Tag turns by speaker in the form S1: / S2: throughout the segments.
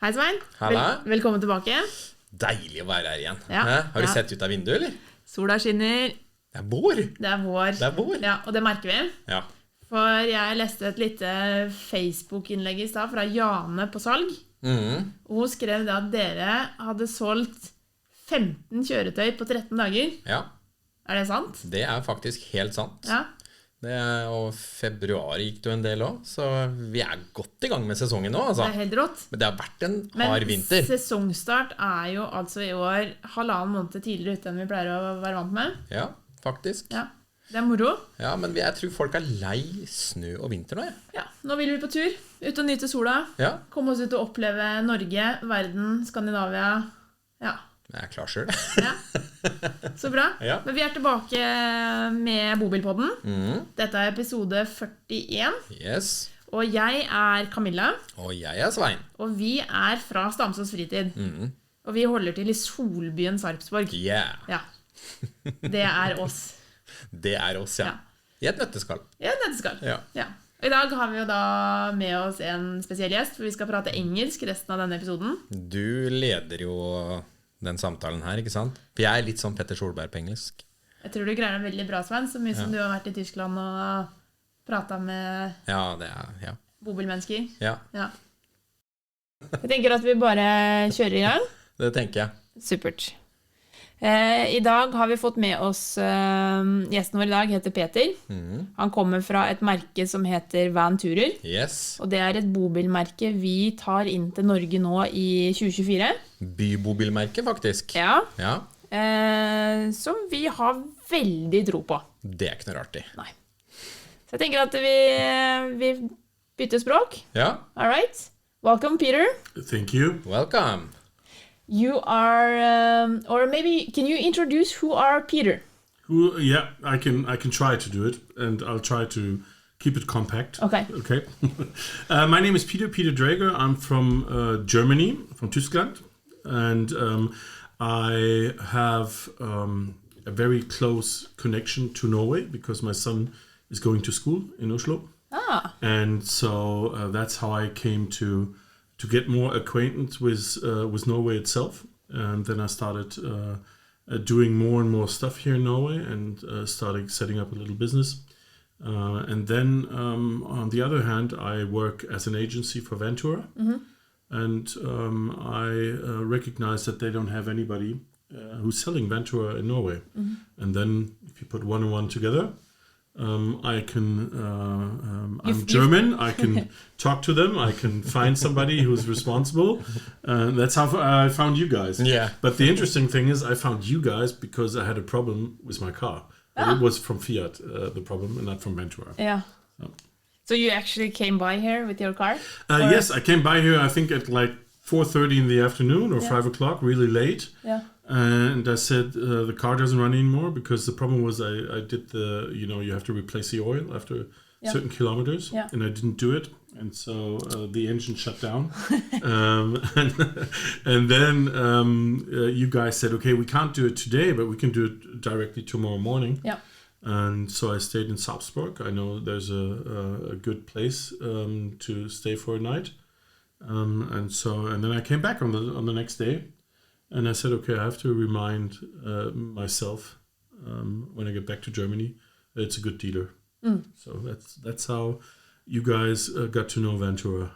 S1: Hei Svein, velkommen tilbake.
S2: Deilig å være her igjen.
S1: Ja,
S2: Har du sett ut av vinduet, eller?
S1: Sola skinner.
S2: Det er vår.
S1: Det er vår. Ja, og det merker vi.
S2: Ja.
S1: For jeg leste et lite Facebook-innlegg i sted fra Jane på salg. Og hun skrev det at dere hadde solgt 15 kjøretøy på 13 dager.
S2: Ja.
S1: Er det sant?
S2: Det er faktisk helt sant.
S1: Ja.
S2: Og februar gikk det en del også, så vi er godt i gang med sesongen nå. Altså.
S1: Det er helt rått.
S2: Men det har vært en hard vinter.
S1: Men sesongstart er jo altså i år 1,5 måned tidligere ute enn vi pleier å være vant med.
S2: Ja, faktisk.
S1: Ja, det er moro.
S2: Ja, men jeg tror folk er lei snø og vinter nå.
S1: Ja, nå vil vi på tur, ut og nyte sola.
S2: Ja.
S1: Komme oss ut og oppleve Norge, verden, Skandinavia. Ja.
S2: Jeg er klar selv.
S1: Ja, så bra.
S2: Ja.
S1: Men vi er tilbake med Bobilpodden. Dette er episode 41.
S2: Yes.
S1: Og jeg er Camilla.
S2: Og jeg er Svein.
S1: Og vi er fra Stamsaas Fritid. Og vi holder til i solbyen Sarpsborg.
S2: Yeah.
S1: Ja. Det er oss.
S2: Det er oss, ja. I et nøtteskall.
S1: I et nøtteskall.
S2: Ja.
S1: Ja. I dag har vi jo da med oss en spesiell gjest, for vi skal prate engelsk resten av denne episoden.
S2: Du leder jo den samtalen her, ikke sant? For jeg er litt sånn Petter Solberg på engelsk.
S1: Jeg tror du greier det veldig bra, Svein, så mye som du har vært i Tyskland og pratet med Bobil-mennesker.
S2: Ja.
S1: Ja. Jeg tenker at vi bare kjører i gang.
S2: Det tenker jeg.
S1: Supert. I dag har vi fått med oss gjesten vår i dag heter Peter. Han kommer fra et merke som heter Vertene.
S2: Yes.
S1: Og det er et bobilmerke vi tar inn til Norge nå i 2024.
S2: Bybobilmerket faktisk.
S1: Ja.
S2: Ja.
S1: Som vi har veldig tro på.
S2: Det er ikke noe rart i.
S1: Nei. Så jeg tenker at vi bytter språk.
S2: Ja.
S1: All right. Welcome, Peter.
S3: Thank you.
S2: Welcome.
S1: You are, or maybe, can you introduce who are Peter?
S3: Yeah, I can try to do it, and I'll try to keep it compact.
S1: Okay.
S3: Okay. My name is Peter Drager. I'm from Germany, from Tyskland, and I have a very close connection to Norway because my son is going to school in Oslo.
S1: Ah.
S3: And so that's how I came to get more acquainted with Norway itself. And then I started doing more and more stuff here in Norway and started setting up a little business. And then on the other hand, I work as an agency for Van Tourer. And I recognize that they don't have anybody who's selling Van Tourer in Norway. And then if you put one and one together, I can, I'm German, I can talk to them, I can find somebody who's responsible. That's how I found you guys.
S2: Yeah.
S3: But the interesting thing is I found you guys because I had a problem with my car. It was from Fiat, the problem, and not from Ventura.
S1: Yeah. So you actually came by here with your car?
S3: Yes, I came by here, I think at like 4:30 in the afternoon or 5 o'clock, really late.
S1: Yeah.
S3: And I said, the car doesn't run anymore because the problem was I did you have to replace the oil after certain kilometers. Yeah. And I didn't do it. And so the engine shut down. and then you guys said, okay, we can't do it today, but we can do it directly tomorrow morning. Yeah. And so I stayed in Sarpsborg. I know there's a good place to stay for a night. And then I came back on the next day. And I said, okay, I have to remind myself when I get back to Germany that it's a good dealer. So that's how you guys got to know Van Tourer.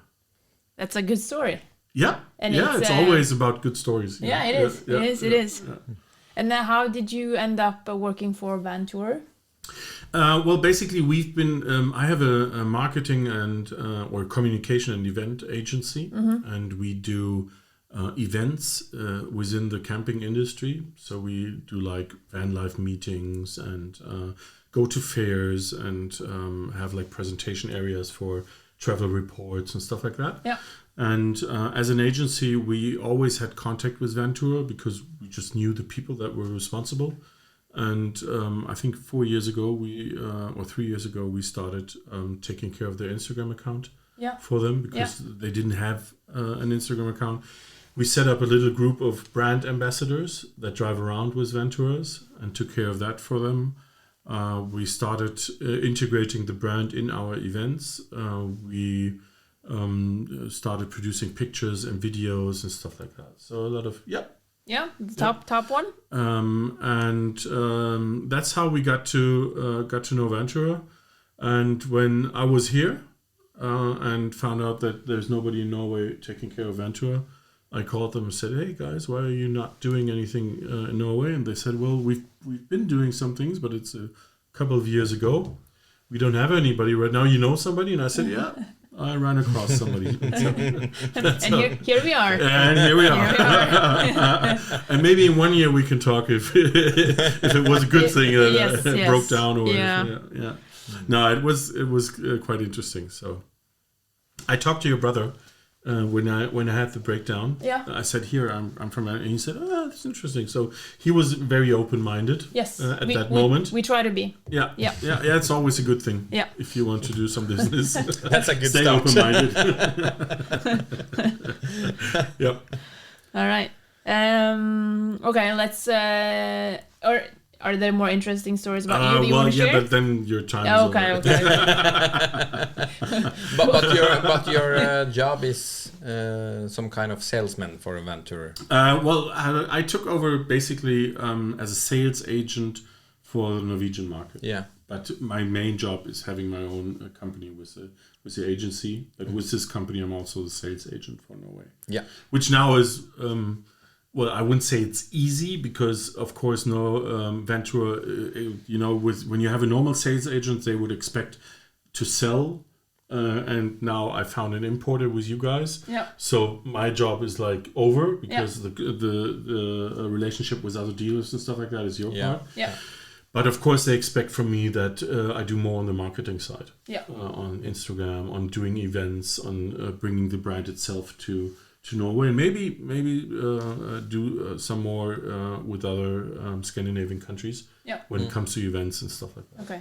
S1: That's a good story.
S3: Yeah,
S1: and
S3: it's always about good stories.
S1: Yeah, it is. Yeah, it is. Yeah. And then how did you end up working for Van Tourer?
S3: Well, basically, we've been. I have a marketing and or communication and event agency, and we do events within the camping industry. So we do like van life meetings and go to fairs and have like presentation areas for travel reports and stuff like that. Yeah. And as an agency, we always had contact with Van Tourer because we just knew the people that were responsible. And I think 4 years ago, or 3 years ago, we started taking care of their Instagram account for them because they didn't have an Instagram account. We set up a little group of brand ambassadors that drive around with Van Tourers and took care of that for them. We started integrating the brand in our events. We started producing pictures and videos and stuff like that. So a lot of
S1: the top one.
S3: That's how we got to know Van Tourer. And when I was here and found out that there's nobody in Norway taking care of Van Tourer, I called them and said, "Hey guys, why are you not doing anything in Norway?" And they said, "Well, we've been doing some things, but it's a couple of years ago. We don't have anybody right now. You know somebody?" And I said, "Yeah, I ran across somebody."
S1: Here we are.
S3: And here we are. And maybe in 1 year we can talk if it was a good thing that broke down or whatever. Yeah. No, it was quite interesting. So I talked to your brother when I had the breakdown.
S1: Yeah.
S3: I said, "Here, I'm from," and he said, "Oh, that's interesting." So he was very open-minded.
S1: Yes.
S3: At that moment.
S1: We try to be.
S3: Yeah. It's always a good thing.
S1: Yeah.
S3: If you want to do some business,
S2: that's a good
S3: stay
S2: start.
S3: open-minded. Yep.
S1: All right. Okay. Let's. Are there more interesting stories about you that you want to share?
S3: But then your time is
S1: okay.
S3: over.
S2: but your job is some kind of salesman for Van Tourer.
S3: I took over basically as a sales agent for the Norwegian market.
S2: Yeah.
S3: But my main job is having my own company with the agency. But with this company, I'm also the sales agent for Norway.
S2: Yeah.
S3: Which now is... well, I wouldn't say it's easy because, of course, Van Tourer, when you have a normal sales agent, they would expect to sell. And now I found an importer with you guys.
S1: Yeah.
S3: So my job is like over because the relationship with other dealers and stuff like that is your part.
S1: Yeah.
S3: But of course, they expect from me that I do more on the marketing side.
S1: Yeah.
S3: On Instagram, on doing events, on bringing the brand itself to Norway, and maybe do some more with other Scandinavian countries when it comes to events and stuff like that.
S1: Okay.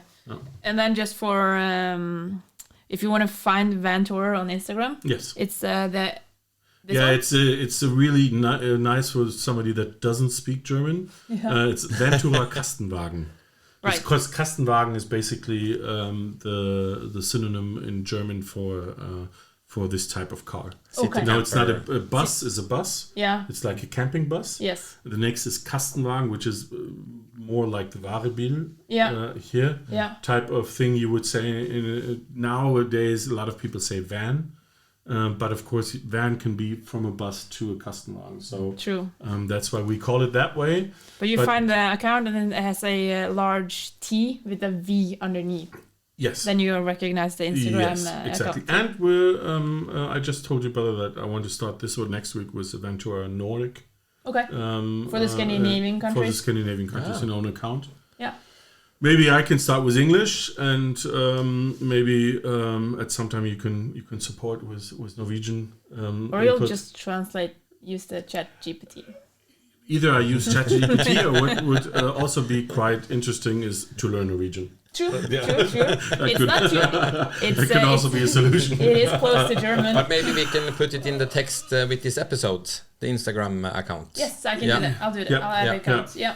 S1: And then just for if you want to find Van Tourer on Instagram,
S3: yes,
S1: it's
S3: it's a really nice for somebody that doesn't speak German. Yeah. It's Van Tourer Kastenwagen.
S1: Right.
S3: Because Kastenwagen is basically the synonym in German for this type of car.
S1: Okay.
S3: Now it's not a bus, it's a bus.
S1: Yeah.
S3: It's like a camping bus.
S1: Yes.
S3: The next is Kastenwagen, which is more like the Bobil here.
S1: Yeah.
S3: Type of thing you would say. Nowadays, a lot of people say van. But of course, van can be from a bus to a Kastenwagen. So
S1: true.
S3: That's why we call it that way.
S1: But you find the account and then it has a large T with a V underneath.
S3: Yes.
S1: Then you recognize the Instagram
S3: exactly.
S1: account.
S3: And we're I just told you, brother, that I want to start this or next week with Van Tourer Nordic.
S1: Okay. For the Scandinavian countries.
S3: For the Scandinavian countries, an own account.
S1: Yeah.
S3: Maybe I can start with English, and maybe at some time you can support with Norwegian.
S1: Or you'll just use the ChatGPT.
S3: Either I use ChatGPT, or what would also be quite interesting is to learn Norwegian.
S1: True. It's not true.
S3: It can also be a solution.
S1: It is close to German.
S2: But maybe we can put it in the text with this episode, the Instagram account.
S1: Yes, I can do that. I'll do that. I'll add account. Yeah.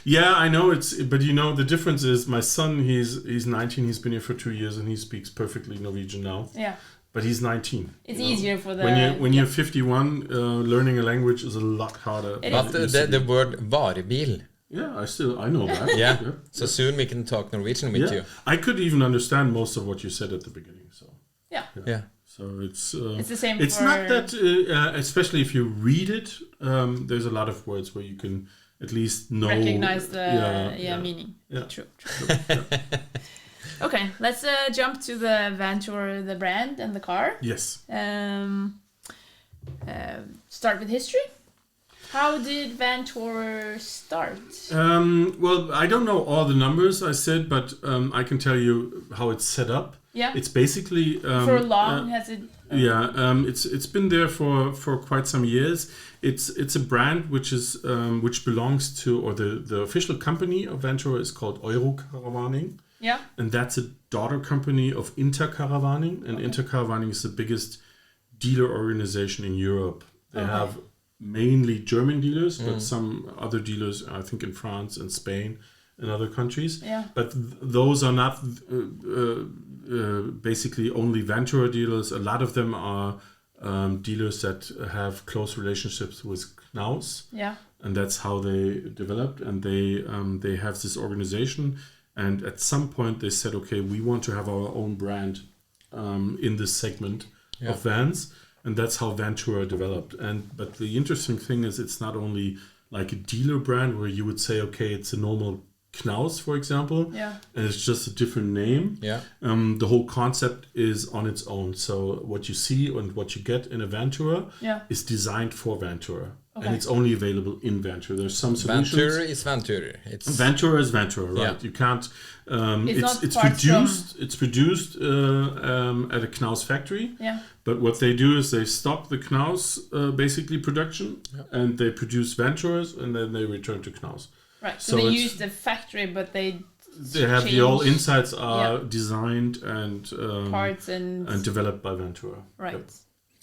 S3: Yeah, I know but the difference is my son, he's 19, he's been here for 2 years and he speaks perfectly Norwegian now.
S1: Yeah.
S3: But he's 19.
S1: It's easier for the...
S3: When you're 51, learning a language is a lot harder.
S2: But the word varebil.
S3: Yeah, I know that.
S2: Yeah. So soon we can talk Norwegian with you.
S3: I could even understand most of what you said at the beginning. So
S1: yeah.
S3: So it's
S1: the same.
S3: It's not that, especially if you read it. There's a lot of words where you can at least know,
S1: recognize the meaning.
S3: Yeah.
S1: True. Okay, let's jump to the Van Tourer, the brand and the car.
S3: Yes.
S1: Start with history. How did Van Tourer start?
S3: Well, I don't know all the numbers I said, but I can tell you how it's set up.
S1: Yeah.
S3: It's basically
S1: for long has it?
S3: It's been there for quite some years. It's a brand which belongs to, or the official company of Van Tourer is called Eurocaravaning.
S1: Yeah.
S3: And that's a daughter company of Intercaravaning, and Intercaravaning is the biggest dealer organization in Europe. They have mainly German dealers, but some other dealers, I think in France and Spain in other countries.
S1: Yeah.
S3: But those are not basically only Van Tourer dealers. A lot of them are dealers that have close relationships with Knaus.
S1: Yeah.
S3: And that's how they developed. And they have this organization. And at some point they said, okay, we want to have our own brand in this segment of vans. And that's how Van Tourer developed. But the interesting thing is it's not only like a dealer brand where you would say, okay, it's a normal Knaus, for example, and it's just a different name.
S2: Yeah.
S3: The whole concept is on its own. So what you see and what you get in a Van Tourer is designed for Van Tourer. Okay. And it's only available in Van Tourer. There's some solutions.
S2: Van Tourer is Van Tourer.
S3: Van Tourer is Van Tourer, right?
S2: Yeah.
S3: You can't.
S1: It's
S3: produced at a Knaus factory.
S1: Yeah.
S3: But what they do is they stop the Knaus basically production, and they produce Van Tourers, and then they return to Knaus.
S1: Right. So they use the factory, but they
S3: have the all insides are designed and
S1: parts and
S3: developed by Van Tourer.
S1: Right.
S3: Yep.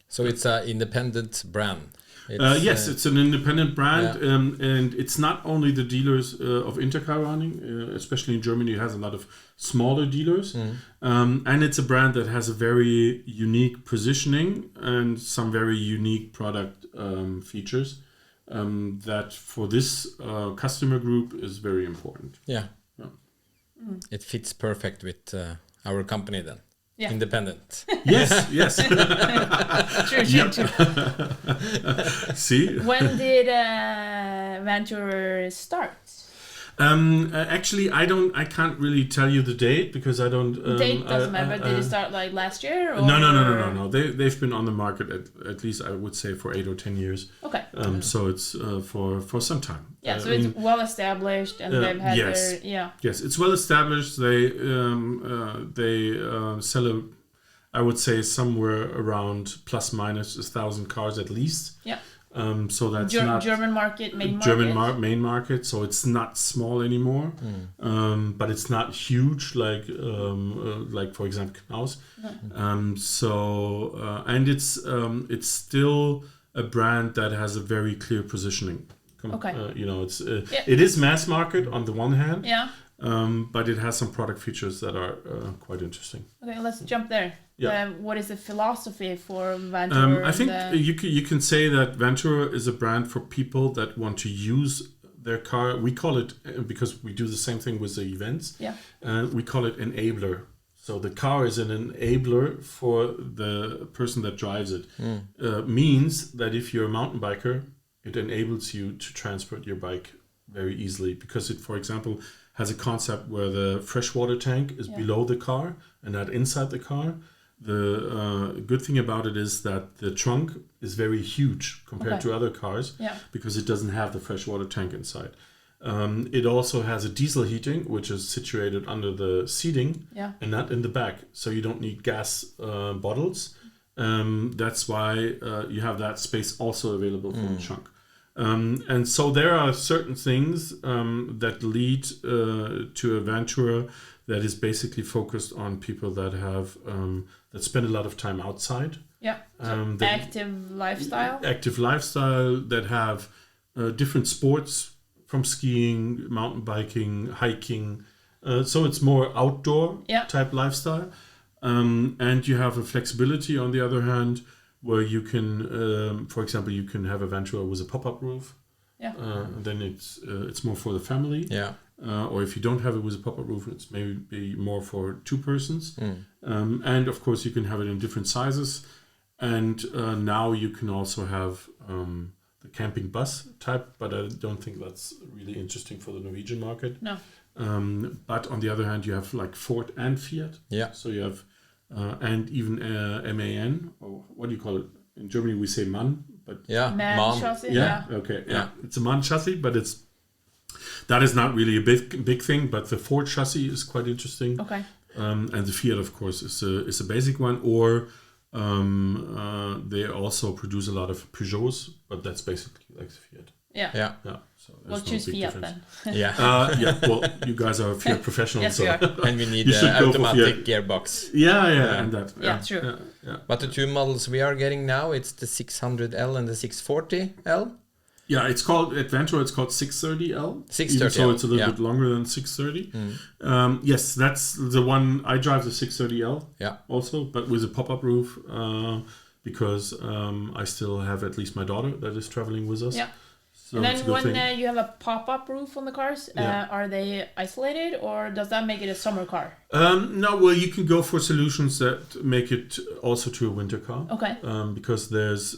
S2: So it's an independent brand.
S3: Yes, it's an independent brand, and it's not only the dealers of Intercar running, especially in Germany, it has a lot of smaller dealers, and it's a brand that has a very unique positioning and some very unique product features that for this customer group is very important.
S2: Yeah. It fits perfect with our company then. Yeah. Independent.
S3: Yes.
S1: True.
S3: See?
S1: When did Van Tourer start?
S3: Actually, I can't really tell you the date because I don't.
S1: Date doesn't matter. Did it start like last year? Or?
S3: No. They've been on the market at least I would say for 8 or 10 years.
S1: Okay.
S3: So it's for some time.
S1: Yeah. So it's well established, and they've had their
S3: Yes, it's well established. They sell I would say somewhere around plus minus 1,000 cars at least.
S1: Yeah.
S3: So that's not
S1: German market, main
S3: market. Main market. So it's not small anymore, but it's not huge like for example Knaus. And it's still a brand that has a very clear positioning.
S1: Okay.
S3: It is mass market on the one hand.
S1: Yeah.
S3: But it has some product features that are quite interesting.
S1: Okay, let's jump there. Yeah. What is the philosophy for Van Tourer?
S3: I think you can say that Van Tourer is a brand for people that want to use their car. We call it, because we do the same thing with the events, we call it enabler. So the car is an enabler for the person that drives it. Means that if you're a mountain biker, it enables you to transport your bike very easily because it, for example, has a concept where the freshwater tank is below the car and not inside the car. The good thing about it is that the trunk is very huge compared to other cars because it doesn't have the freshwater tank inside. It also has a diesel heating, which is situated under the seating and not in the back. So you don't need gas bottles. That's why you have that space also available for the trunk. And so there are certain things that lead to a Van Tourer that is basically focused on people that have that spend a lot of time outside. Yeah.
S1: Active lifestyle.
S3: Active lifestyle that have different sports from skiing, mountain biking, hiking. So it's more outdoor type lifestyle. And you have a flexibility on the other hand, where you can, for example, you can have a Van Tourer with a pop-up roof. Yeah. And then it's more for the family. Yeah. Or if you don't have it with a pop-up roof, it's maybe more for 2 persons. And of course, you can have it in different sizes. And now you can also have the camping bus type, but I don't think that's really interesting for the Norwegian market. No. But on the other hand, you have like Ford and Fiat. Yeah. So you have, and even MAN, or what do you call it? In Germany, we say MAN, but
S1: MAN chassis.
S3: Yeah. Okay. Yeah. It's a MAN chassis, but that is not really a big thing. But the Ford chassis is quite interesting. Okay. And the Fiat, of course, is a basic one. Or they also produce a lot of Peugeots, but that's basically like the Fiat.
S1: Yeah.
S2: Yeah.
S3: Yeah. So
S1: we'll choose Fiat then.
S3: Yeah. Well, you guys are Fiat professionals,
S1: yes, we are.
S2: And we need automatic gearbox.
S3: Yeah. And that.
S1: Yeah, true.
S2: Yeah. But the 2 models we are getting now, it's the 600L and the 640L.
S3: Yeah, it's called Adventure. It's called 630L.
S2: 630L.
S3: So it's a little bit longer than 630. Yes, that's the one. I drive the 630L.
S2: Yeah.
S3: Also, but with a pop-up roof because I still have at least my daughter that is traveling with us.
S1: Yeah.
S3: So
S1: and
S3: it's a
S1: then
S3: good
S1: when
S3: thing.
S1: you have a pop-up roof on the cars, are they isolated, or does that make it a summer car?
S3: No, well, you can go for solutions that make it also to a winter car.
S1: Okay.
S3: Because there's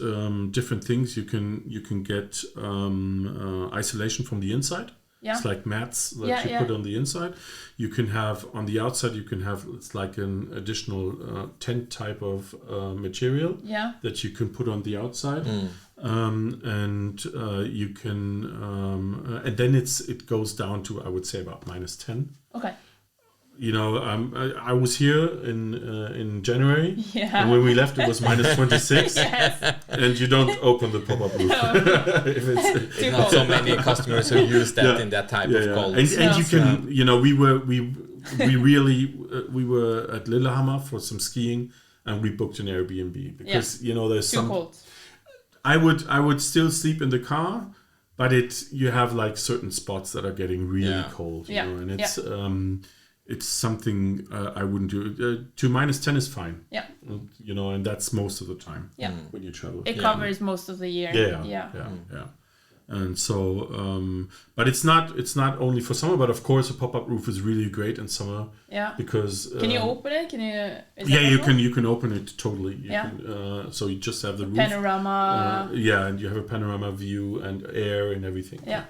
S3: different things you can get isolation from the inside.
S1: Yeah.
S3: It's like mats that you put on the inside. You can have on the outside. You can have it's like an additional tent type of material that you can put on the outside. And you can and then it goes down to, I would say, about -10.
S1: Okay.
S3: You know, I was here in January, and when we left it was -26. And you don't open the pop-up roof. If
S2: it's not so many customers who use that in that type of cold.
S3: And you can, you know, we were at Lillehammer for some skiing, and we booked an Airbnb because you know there's
S1: too cold.
S3: I would still sleep in the car, but you have like certain spots that are getting really cold, you know, and it's something I wouldn't do. To -10 is fine.
S1: Yeah.
S3: You know, and that's most of the time when you travel.
S1: It covers most of the year.
S3: Yeah. And so, but it's not only for summer, but of course a pop-up roof is really great in summer.
S1: Yeah.
S3: Because
S1: can you open it? Can you?
S3: You can open it totally. So you just have the roof.
S1: Panorama.
S3: And you have a panorama view and air and everything.
S1: Yeah.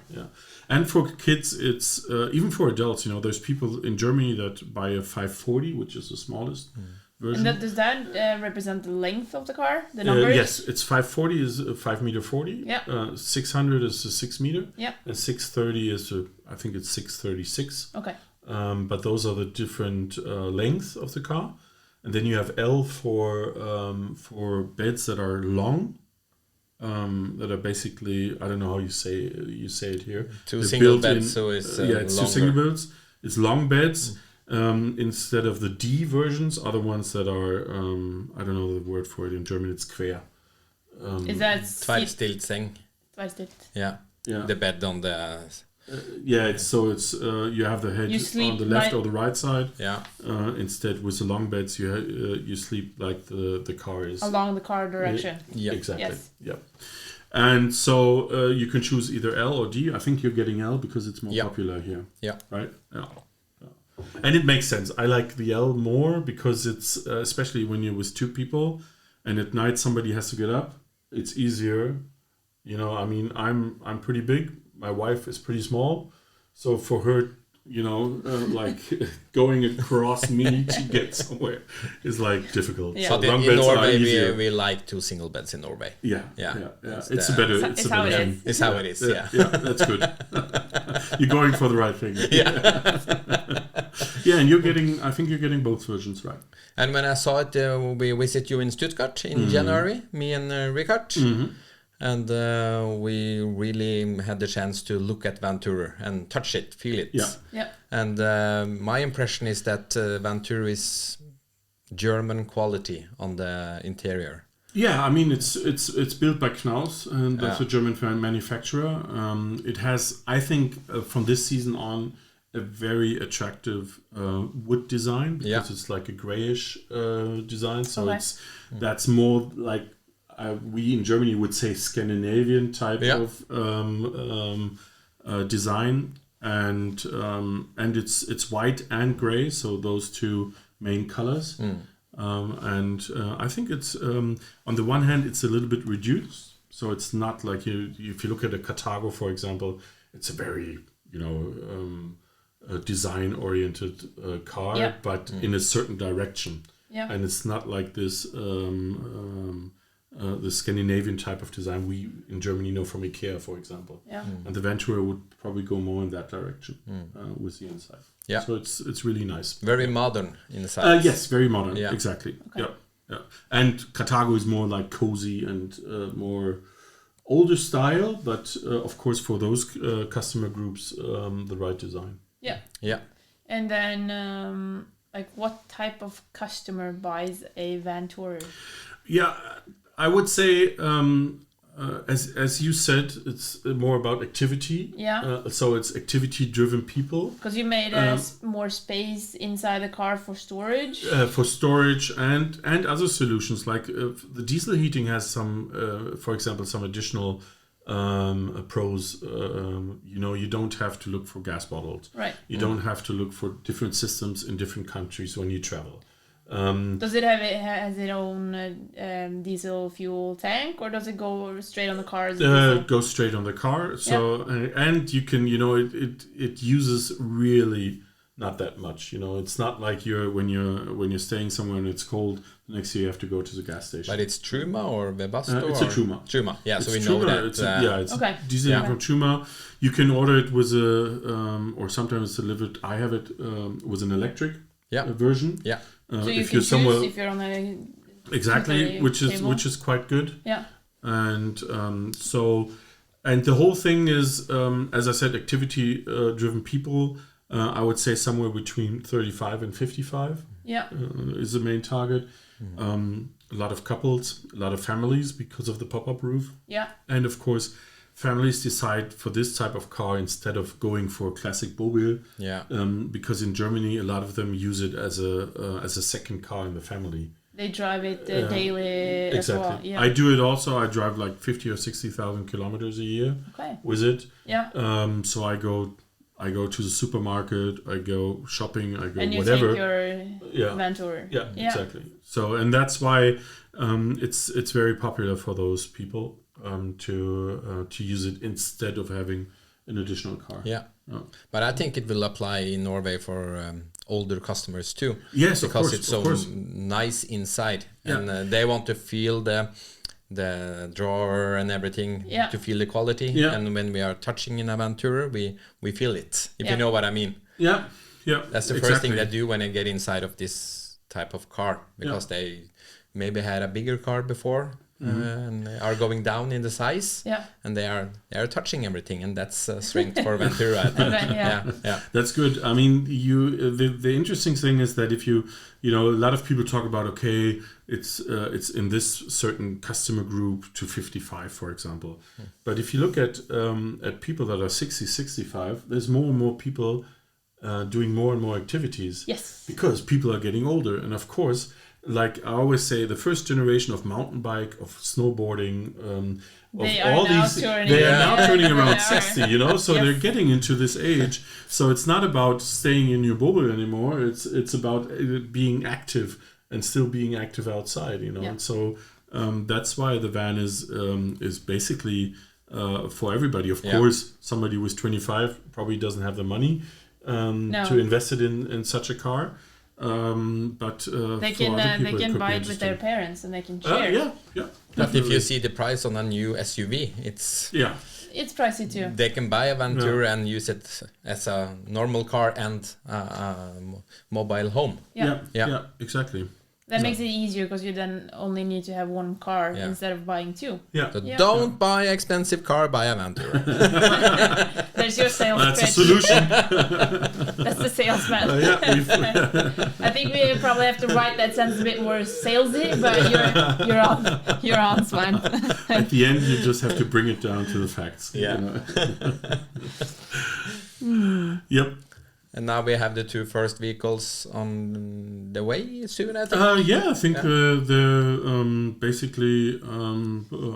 S3: And for kids, it's even for adults. You know, there's people in Germany that buy a 540, which is the smallest version.
S1: And does that represent the length of the car? The numbers?
S3: Yes, it's 540 is 5 meter 40.
S1: Yeah.
S3: 600 is a 6 meter.
S1: Yeah.
S3: And 630 is I think it's 636.
S1: Okay.
S3: But those are the different lengths of the car. And then you have L for beds that are long. That are basically, I don't know how you say it here.
S2: Two single beds, so it's
S3: it's
S2: longer.
S3: 2 single beds. It's long beds. Instead of the D versions, are the ones that are I don't know the word for it in German. It's quer.
S1: Is that
S2: Tverstiltseng? Yeah. The bed on the.
S3: It's you have the head on the left or the right side.
S2: Yeah.
S3: Instead, with the long beds, you sleep like the car is
S1: along the car direction.
S3: Yeah, exactly.
S2: Yes.
S3: Yeah. And so you can choose either L or D. I think you're getting L because it's more popular here.
S2: Yeah.
S3: Right. Yeah. And it makes sense. I like the L more because it's especially when you're with 2 people, and at night somebody has to get up. It's easier. You know, I mean, I'm pretty big. My wife is pretty small, so for her, you know, like going across me to get somewhere is like difficult.
S2: Yeah. So but in Norway, we like 2 single beds in Norway.
S3: Yeah. It's a better. It's
S1: how it is.
S2: It's how it is. Yeah.
S3: That's good. You're going for the right thing. And I think you're getting both versions right.
S2: And when I saw it, we visit you in Stuttgart in January, me and Richard. And we really had the chance to look at Van Tourer and touch it, feel it.
S1: Yeah.
S2: And my impression is that Van Tourer is German quality on the interior.
S3: Yeah, I mean it's built by Knaus, and that's a German manufacturer. It has, I think, from this season on, a very attractive wood design because it's like a grayish design. So that's more like we in Germany would say Scandinavian type of design, and it's white and gray, so those 2 main colors. And I think it's on the one hand it's a little bit reduced, so it's not like if you look at a Cartago, for example, it's a very design oriented car, but in a certain direction, and it's not like this the Scandinavian type of design we in Germany know from IKEA, for example. And the Van Tourer would probably go more in that direction with the inside. So it's really nice.
S2: Very modern inside.
S3: Yes, very modern. Exactly. Okay. Yeah. And Cartago is more like cozy and more older style, but of course for those customer groups, the right design.
S1: Yeah. And then like what type of customer buys a Van Tourer?
S3: Yeah, I would say as you said, it's more about activity.
S1: Yeah.
S3: So it's activity-driven people.
S1: Because you made more space inside the car for storage.
S3: For storage and other solutions, like the diesel heating has some, for example, some additional pros. You don't have to look for gas bottles.
S1: Right.
S3: You don't have to look for different systems in different countries when you travel.
S1: Does it has its own diesel fuel tank, or does it go straight on the car?
S3: It goes straight on the car. So and you can, it uses really not that much. It's not like when you're staying somewhere and it's cold. The next year you have to go to the gas station.
S2: But it's Truma or Webasto?
S3: It's a Truma.
S2: Truma. Yeah,
S3: it's
S2: so we
S3: Truma.
S2: know that.
S3: It's diesel from Truma. You can order it with or sometimes it's delivered. I have it with an electric version.
S2: Yeah.
S1: So you can choose if you're on a
S3: exactly, which is quite good.
S1: Yeah.
S3: And and the whole thing is, as I said, activity driven people. I would say somewhere between 35 and 55.
S1: Yeah.
S3: Is the main target. A lot of couples, a lot of families because of the pop-up roof.
S1: Yeah.
S3: And of course, families decide for this type of car instead of going for a classic Bobil.
S2: Yeah.
S3: Because in Germany, a lot of them use it as a second car in the family.
S1: They drive it daily as well. Yeah.
S3: I do it also. I drive like 50 or 60,000 kilometers a year with it.
S1: Yeah.
S3: So I go to the supermarket, I go shopping, I go
S1: and you
S3: whatever.
S1: Take your Van Tourer.
S3: Yeah, exactly. So, and that's why it's very popular for those people to use it instead of having an additional car.
S2: Yeah. But I think it will apply in Norway for older customers too.
S3: Yes,
S2: because
S3: of course,
S2: it's so nice inside, and they want to feel the drawer and everything to feel the quality. Yeah. And when we are touching in a Van Tourer, we feel it. If you know what I mean.
S3: Yeah. Yeah.
S2: That's the first thing they do when they get inside of this type of car, because they maybe had a bigger car before. And are going down in the size, and they are touching everything, and that's strength for Van Tourer. I think.
S3: That's good. I mean, the interesting thing is that if a lot of people talk about it's in this certain customer group to 55, for example, but if you look at people that are 60, 65, there's more and more people doing more and more activities.
S1: Yes,
S3: because people are getting older, and of course. Like I always say, the first generation of mountain bike, of snowboarding,
S1: they are now
S3: turning around 60, so they're getting into this age. So it's not about staying in your Bobil anymore. It's about being active and still being active outside, And so that's why the van is basically for everybody. Of course, somebody who's 25 probably doesn't have the money to invest it in such a car. But
S1: they can buy it with their parents and they can share.
S2: But if you see the price on a new SUV, it's
S1: pricey too.
S2: They can buy a Van Tourer and use it as a normal car and mobile home.
S3: Yeah, exactly.
S1: That makes it easier because you then only need to have one car instead of buying two.
S2: Yeah. So don't buy an expensive car, buy a Van Tourer.
S1: There's your sales pitch.
S3: That's a solution.
S1: That's the salesman. I think we probably have to write that sentence a bit more salesy, but you're on, Svein.
S3: At the end, you just have to bring it down to the facts.
S2: Yeah.
S3: Yep.
S2: And now we have the two first vehicles on the way soon, I think.
S3: I think they're basically,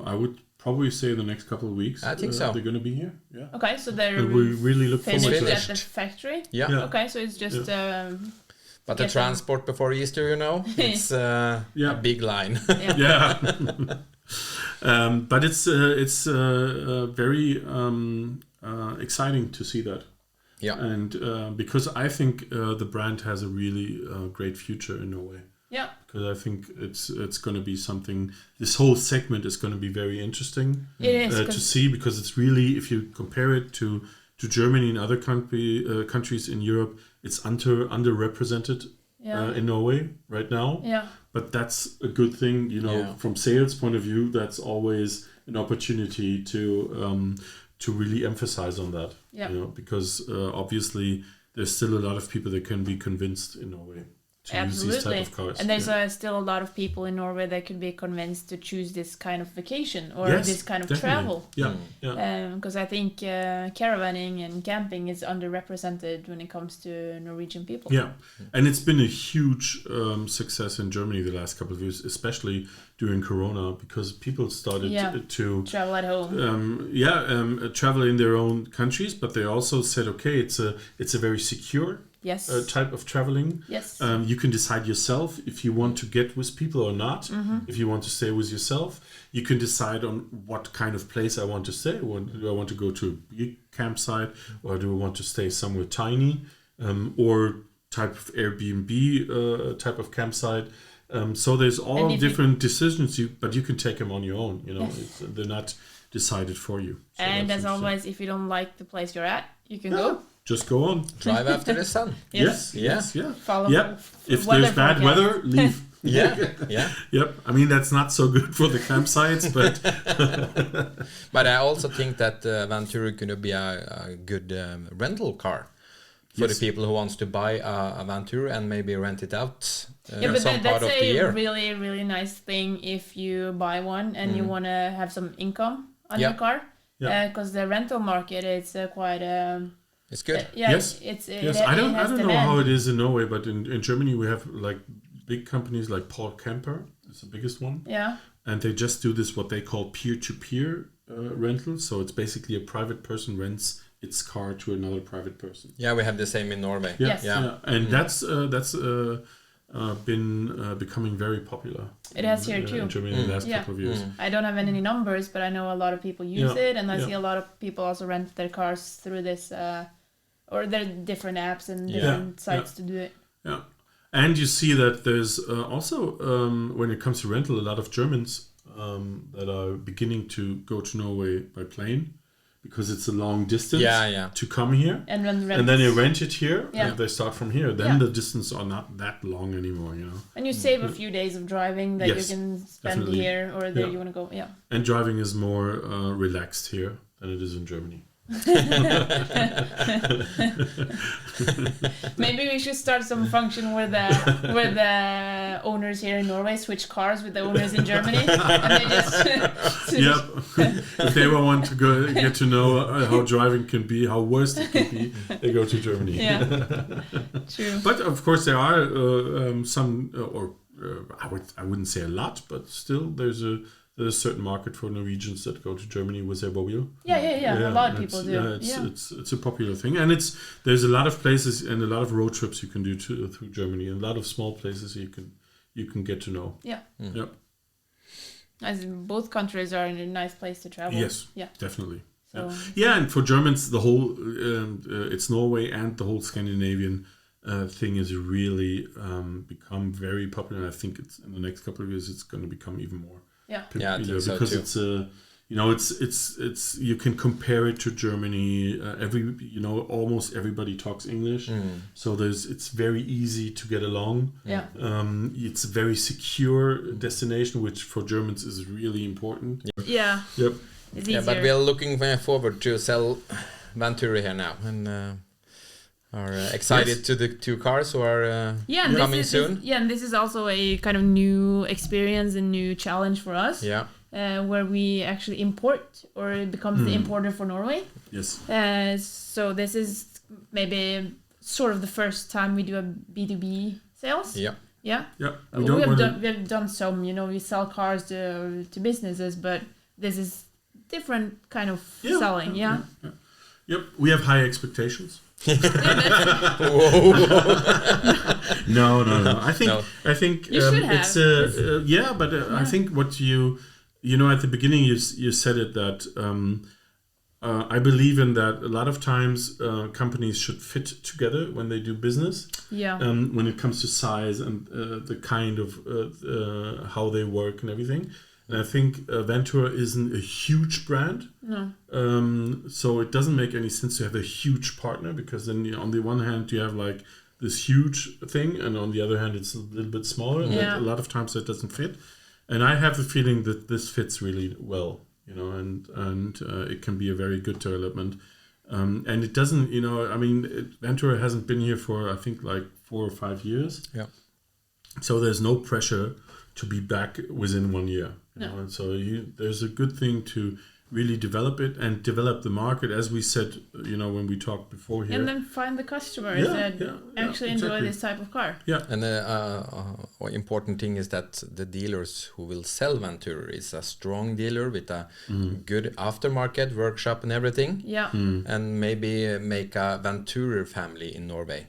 S3: I would probably say the next couple of weeks.
S2: I think so.
S3: They're going to be here. Yeah.
S1: Okay, so they're
S3: we really look forward to it.
S1: finished at the factory?
S2: Yeah.
S1: Okay, so it's just...
S2: but the transport before Easter, it's a big line.
S3: Yeah. But it's very exciting to see that.
S2: Yeah,
S3: and because I think the brand has a really great future in Norway.
S1: Yeah,
S3: because I think it's going to be something. This whole segment is going to be very interesting.
S1: It is
S3: to see, because it's really, if you compare it to Germany and other countries in Europe, it's underrepresented in Norway right now.
S1: Yeah,
S3: but that's a good thing. From sales point of view, that's always an opportunity to really emphasize on that. Yeah. Because obviously there's still a lot of people that can be convinced in Norway. to use these type of cars.
S1: And there's still a lot of people in Norway that could be convinced to choose this kind of vacation or this kind of travel. Because I think caravanning and camping is underrepresented when it comes to Norwegian people.
S3: Yeah, and it's been a huge success in Germany the last couple of years, especially during Corona, because people started to
S1: travel at home.
S3: Travel in their own countries, but they also said, okay, it's a very secure type of traveling.
S1: Yes.
S3: You can decide yourself if you want to get with people or not. If you want to stay with yourself, you can decide on what kind of place I want to stay. Do I want to go to a big campsite, or do I want to stay somewhere tiny, or type of Airbnb type of campsite? So there's all different decisions, but you can take them on your own. They're not decided for you. So
S1: and as always, if you don't like the place you're at, you can go.
S3: Just go on.
S2: Drive after the sun.
S3: Yes.
S1: Follow.
S3: If there's bad weather, leave.
S2: Yep.
S3: I mean, that's not so good for the campsites, but
S2: but I also think that Van Tourer could be a good rental car for the people who wants to buy a Van Tourer and maybe rent it out some part of the year.
S1: That's a really, really nice thing if you buy one and you want to have some income on your car. Because the rental market is quite...
S2: it's good.
S3: Yes. I don't know how it is in Norway, but in Germany we have like big companies like Paul Camper. It's the biggest one.
S1: Yeah.
S3: And they just do this, what they call peer-to-peer rental. So it's basically a private person rents its car to another private person.
S2: Yeah, we have the same in Norway.
S3: And that's been becoming very popular.
S1: It has here too
S3: in Germany in the last couple of years.
S1: I don't have any numbers, but I know a lot of people use it, and I see a lot of people also rent their cars through this, or there are different apps and different sites to do it.
S3: Yeah, and you see that there's also when it comes to rental, a lot of Germans that are beginning to go to Norway by plane. Because it's a long distance to come here. And then they rent it here, and they start from here. Then the distance are not that long anymore,
S1: And you save a few days of driving that you can spend here, or there you want to go,
S3: And driving is more relaxed here than it is in Germany.
S1: Maybe we should start some function where the owners here in Norway switch cars with the owners in Germany, and they just
S3: if they want to get to know how driving can be, how worse it can be, they go to Germany.
S1: True.
S3: But of course there are some I wouldn't say a lot, but still there's a certain market for Norwegians that go to Germany with their Bobil.
S1: A lot of people do.
S3: It's a popular thing, and there's a lot of places and a lot of road trips you can do through Germany, and a lot of small places you can get to know.
S1: As both countries are in a nice place to travel.
S3: Yes, definitely. So. And for Germans, the whole it's Norway and the whole Scandinavian thing is really become very popular. And I think it's in the next couple of years it's going to become even more.
S2: I think so
S3: because
S2: too.
S3: it's you can compare it to Germany. Almost everybody talks English, so it's very easy to get along. It's a very secure destination, which for Germans is really important.
S2: But we are looking forward to sell Van Tourer here now, and are excited to the two cars who are coming soon.
S1: And this is also a kind of new experience and new challenge for us. Where we actually import, or it becomes the importer for Norway.
S3: Yes.
S1: So this is maybe sort of the first time we do a B2B sales. We have done some, we sell cars to businesses, but this is different kind of selling.
S3: Yep, we have high expectations. No. I think
S1: you should have.
S3: It's I think what at the beginning you said it that I believe in that a lot of times companies should fit together when they do business. When it comes to size and the kind of how they work and everything. And I think Van Tourer isn't a huge brand.
S1: No.
S3: So it doesn't make any sense to have a huge partner, because then on the one hand you have like this huge thing, and on the other hand it's a little bit smaller. And a lot of times that doesn't fit. And I have the feeling that this fits really well, and it can be a very good development. And it doesn't, Van Tourer hasn't been here for I think like 4 or 5 years. So there's no pressure to be back within 1 year. You know? And so there's a good thing to really develop it and develop the market, as we said, when we talked before here.
S1: And then find the customers that actually enjoy this type of car.
S3: Yeah.
S2: And the important thing is that the dealers who will sell Van Tourer is a strong dealer with a good aftermarket workshop and everything.
S1: Yeah.
S2: And maybe make a Van Tourer family in Norway.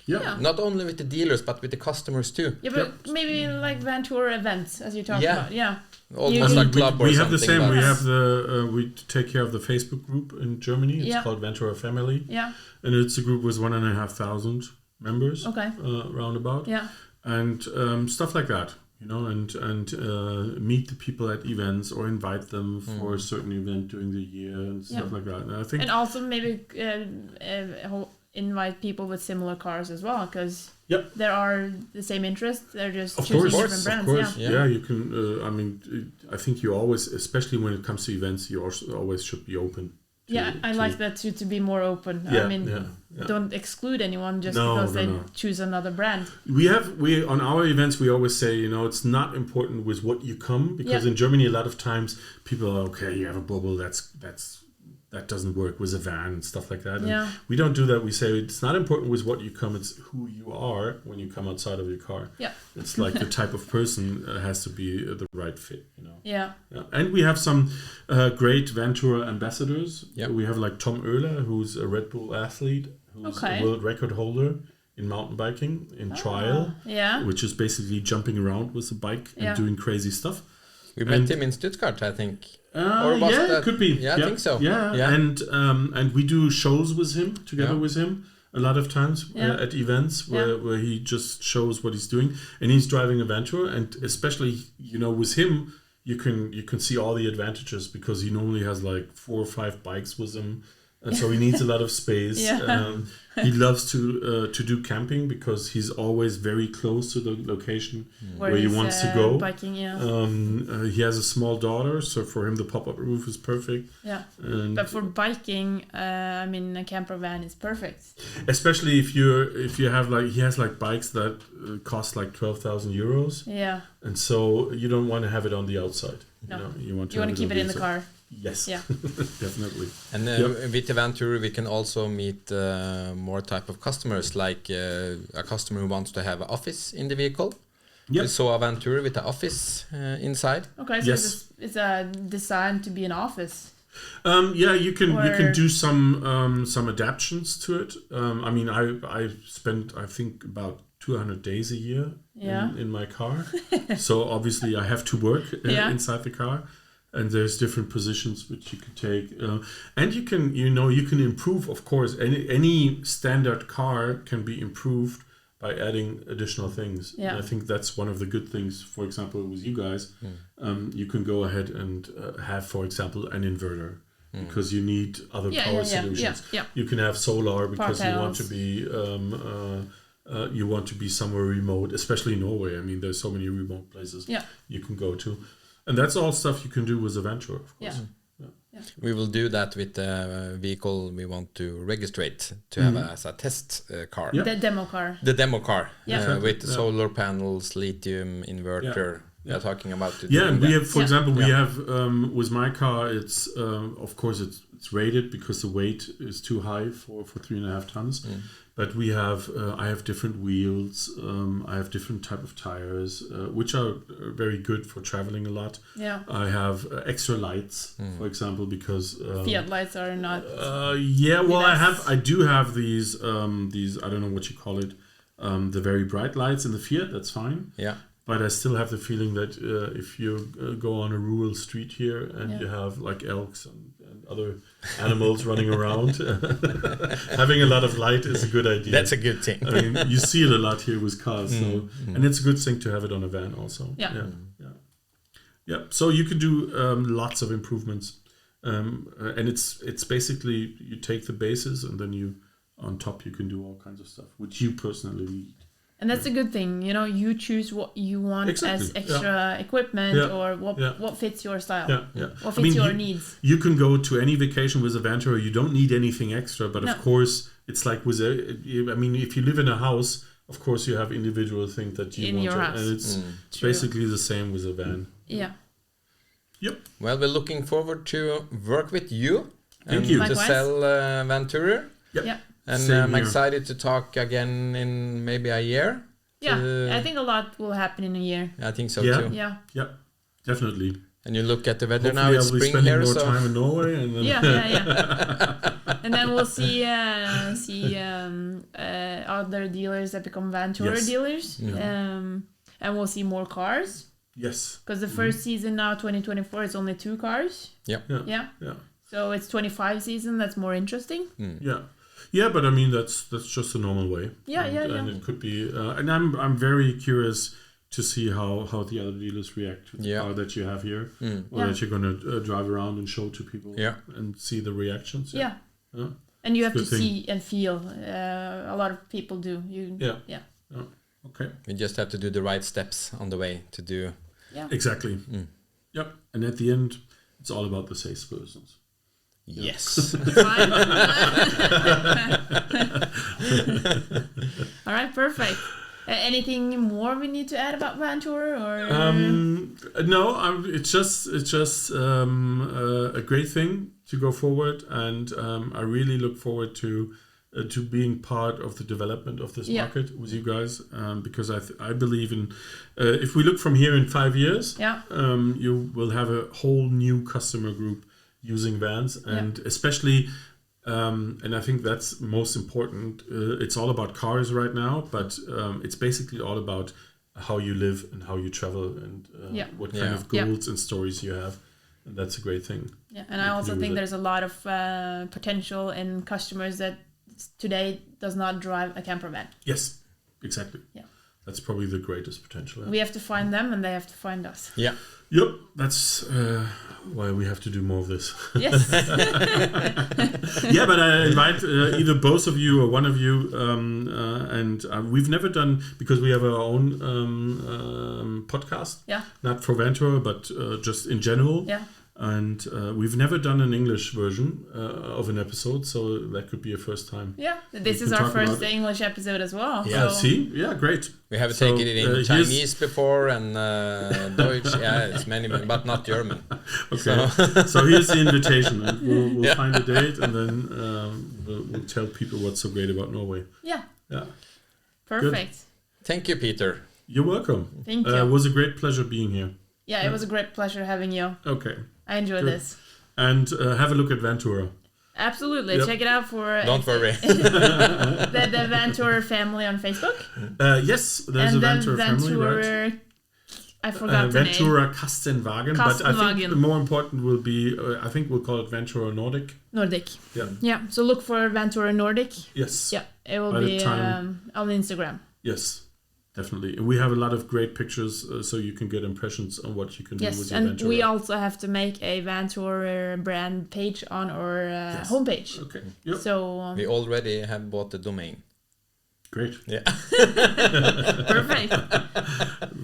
S3: Yeah.
S2: Not only with the dealers, but with the customers too.
S1: Yeah, but maybe like Van Tourer events, as you talked about. Yeah.
S2: Almost like club or
S3: we
S2: something.
S3: Have the same. We have we take care of the Facebook group in Germany. It's called Van Tourer Family.
S1: Yeah.
S3: And it's a group with 1,500 members.
S1: Okay.
S3: Roundabout.
S1: Yeah.
S3: And stuff like that. And meet the people at events or invite them for a certain event during the year and stuff like that. And I think.
S1: And also maybe invite people with similar cars as well, because there are the same interests. They're just choosing different brands.
S3: Of course, yeah. You can. I think you always, especially when it comes to events, you also always should be open.
S1: I like that too, to be more open. Don't exclude anyone just because they choose another brand.
S3: We on our events we always say, it's not important with what you come, because in Germany a lot of times people are you have a Bobil, that doesn't work with a van and stuff like that. And we don't do that. We say it's not important with what you come, it's who you are when you come outside of your car.
S1: Yeah.
S3: It's like the type of person has to be the right fit,
S1: Yeah.
S3: And we have some great Van Tourer ambassadors.
S2: Yeah.
S3: We have like Tom Oehler, who's a Red Bull athlete, who's a world record holder in mountain biking, in trial, which is basically jumping around with a bike and doing crazy stuff.
S2: We met him in Stuttgart, I think.
S3: It could be.
S2: Yeah, I think so.
S3: Yeah. And we do shows with him, together with him, a lot of times at events where he just shows what he's doing. And he's driving a Van Tourer, and especially, with him, you can see all the advantages, because he normally has like 4 or 5 bikes with him. And so he needs a lot of space. He loves to do camping, because he's always very close to the location where he wants to go.
S1: Biking,
S3: he has a small daughter, so for him the pop-up roof is perfect.
S1: Yeah. But for biking, a camper van is perfect.
S3: Especially if you have he has bikes that cost like 12,000 euros.
S1: Yeah.
S3: And so you don't want to have it on the outside.
S1: No.
S3: You want
S1: to keep it in the car.
S3: Yes.
S1: Yeah.
S3: Definitely.
S2: And with the Van Tourer, we can also meet more type of customers, like a customer who wants to have an office in the vehicle. Yep. We saw a Van Tourer with an office inside.
S1: Okay, so it's designed to be an office.
S3: You can do some adaptations to it. I spend, I think, about 200 days a year in my car. So obviously I have to work inside the car. And there's different positions which you can take, and you can improve. Of course, any standard car can be improved by adding additional things. Yeah. And I think that's one of the good things. For example, with you guys, you can go ahead and have, for example, an inverter, because you need other power solutions. Yeah. You can have solar because you want to be somewhere remote, especially in Norway. There's so many remote places you can go to. And that's all stuff you can do with a Van Tourer, of course.
S2: Yeah. We will do that with the vehicle we want to register to have as a test car.
S1: Yeah. The demo car.
S2: The demo car with solar panels, lithium inverter. We are talking about it.
S3: Yeah, and we have, for example, we have with my car. It's of course it's rated because the weight is too high for 3.5 tons. But we have, I have different wheels. I have different type of tires, which are very good for traveling a lot. Yeah. I have extra lights, for example, because
S1: Fiat lights are not.
S3: I do have these. I don't know what you call it. The very bright lights in the Fiat. That's fine. Yeah. But I still have the feeling that if you go on a rural street here and you have like elks and other animals running around, having a lot of light is a good idea.
S2: That's a good thing.
S3: You see it a lot here with cars, and it's a good thing to have it on a van also. Yeah. So you can do lots of improvements, and it's basically you take the bases and then on top you can do all kinds of stuff which you personally need.
S1: And that's a good thing, you choose what you want as extra equipment or what fits your style, what fits your needs.
S3: You can go to any vacation with a Van Tourer, you don't need anything extra, but of course, it's like if you live in a house, of course, you have individual things that you want, and it's basically the same with a van.
S1: Yeah.
S3: Yep.
S2: Well, we're looking forward to work with you.
S3: Thank you.
S2: To sell Van Tourer.
S3: Yep.
S1: Yeah.
S2: And I'm excited to talk again in maybe a year.
S1: Yeah, I think a lot will happen in a year.
S2: I think so too.
S1: Yeah.
S3: Yep. Definitely.
S2: And you look at the weather
S3: Hopefully
S2: now, it's spring here.
S3: I'll be spending more time in Norway. And then
S1: And then we'll see other dealers that become Van Tourer dealers. And we'll see more cars.
S3: Yes.
S1: Because the first season now, 2024, is only 2 cars.
S2: Yeah.
S1: So it's 25 season. That's more interesting.
S3: Yeah. Yeah, but I mean that's just a normal way. And it could be, and I'm very curious to see how the other dealers react to the car that you have here, or that you're going to drive around and show to people, and see the reactions.
S1: And you have to see and feel. A lot of people do.
S3: Okay.
S2: We just have to do the right steps on the way to do.
S1: Yeah.
S3: Exactly. Yep. And at the end, it's all about the salespersons.
S2: Yes.
S1: Fine. All right, perfect. Anything more we need to add about Van Tourer, or
S3: no? It's just a great thing to go forward, and I really look forward to being part of the development of this market with you guys, because I believe in if we look from here in 5 years, you will have a whole new customer group using vans, and especially and I think that's most important. It's all about cars right now, but it's basically all about how you live and how you travel, and what kind of goals and stories you have, and that's a great thing.
S1: And I also think there's a lot of potential in customers that today does not drive a camper van.
S3: Yes, exactly. That's probably the greatest potential.
S1: We have to find them, and they have to find us.
S3: Yep, that's why we have to do more of this.
S1: Yes.
S3: But I invite either both of you or one of you, and we've never done, because we have our own podcast, not for Van Tourer, but just in general. And we've never done an English version of an episode, so that could be a first time.
S1: This is our first English episode as well.
S3: Great.
S2: We have taken it in Chinese before, and Deutsch, it's many, but not German.
S3: Okay, so here's the invitation, and we'll find a date, and then we'll tell people what's so great about Norway.
S1: Perfect.
S3: Good.
S2: Thank you, Peter.
S3: You're welcome.
S1: Thank you.
S3: It was a great pleasure being here.
S1: It was a great pleasure having you.
S3: Okay.
S1: I enjoyed this.
S3: And have a look at Van Tourer.
S1: Absolutely. Check it out for...
S2: Don't worry.
S1: the Van Tourer family on Facebook.
S3: Yes, there's a Van Tourer family, right?
S1: I forgot the name.
S3: Van Tourer Kastenwagen. But I think the more important will be, I think we'll call it Van Tourer Nordic.
S1: Nordic. So look for Van Tourer Nordic.
S3: Yes.
S1: It will be on Instagram.
S3: Yes. Definitely. And we have a lot of great pictures, so you can get impressions on what you can do with your Van Tourer.
S1: Yes, and we also have to make a Van Tourer brand page on our homepage.
S3: Okay.
S1: So
S2: we already have bought the domain.
S3: Great.
S2: Yeah.
S1: Perfect.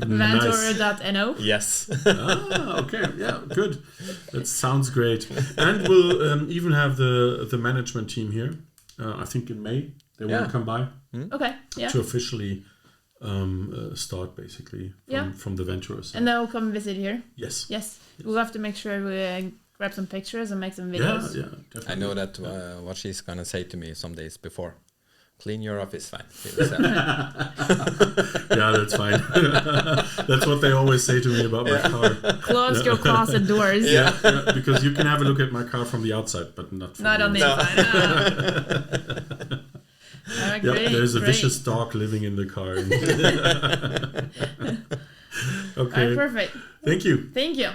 S1: Vantourer.no.
S2: Yes.
S3: Okay. Yeah, good. That sounds great. And we'll even have the management team here. I think in May they want to come by.
S1: Okay.
S3: To officially start basically from the Van Tourer.
S1: And they'll come visit here.
S3: Yes.
S1: We'll have to make sure we grab some pictures and make some videos.
S3: Yeah, definitely.
S2: I know that what she's gonna say to me some days before. Clean your office, fine.
S3: Yeah, that's fine. That's what they always say to me about my car.
S1: Close your closet doors.
S3: Yeah, because you can have a look at my car from the outside, but not from
S1: on the inside. Great,
S3: there's a vicious dog living in the car. Okay.
S1: Perfect.
S3: Thank you.
S1: Thank you.